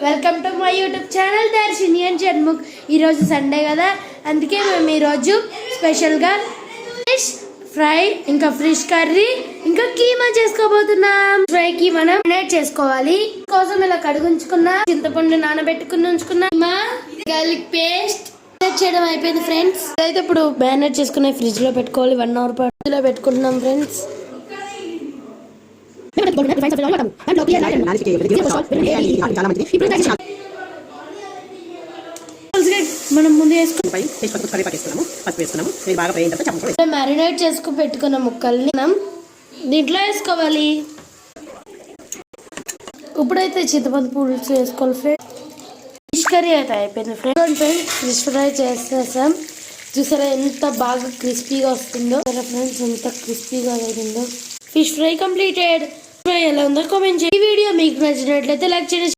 Welcome to my YouTube channel Darshini and Shanmukh. ఈరోజు Sunday కదా, అందుకే మేము ఈరోజు స్పెషల్గా ఫిష్ ఫ్రై ఇంకా ఫిష్ కర్రీ ఇంకా కీమా చేసుకోబోతున్నాం. ఫ్రైకి మనం మ్యారినేట్ చేసుకోవాలి. కోసం ఇలా కడుగుంచుకున్న చింతపండు నానబెట్టుకుని ఉంచుకున్న గార్లిక్ పేస్ట్ చేయడం అయిపోయింది ఫ్రెండ్స్. అయితే ఇప్పుడు మ్యారినేట్ చేసుకున్న ఫ్రిడ్జ్ లో పెట్టుకోవాలి. 1 అవర్ పాటు పెట్టుకుంటున్నాం ఫ్రెండ్స్. మనం ముందు మ్యారినేట్ చేసుకుని పెట్టుకున్న ముక్కల్ని మనం దీంట్లో వేసుకోవాలి. ఇప్పుడైతే చింతపండు పులుసు వేసుకోవాలి ఫ్రెండ్స్. ఫిష్ కర్రీ అయితే అయిపోయింది ఫ్రెండ్స్. ఫిష్ ఫ్రై చేసేసాం. చూసారా ఎంత బాగా క్రిస్పీగా వస్తుందో ఫ్రెండ్స్, ఎంత క్రిస్పీగా అయిందో. Fish fry completed. ఎలా ఉందో కామెంట్ చేయండి. ఈ వీడియో మీకు నచ్చినట్లయితే లైక్ చేయండి.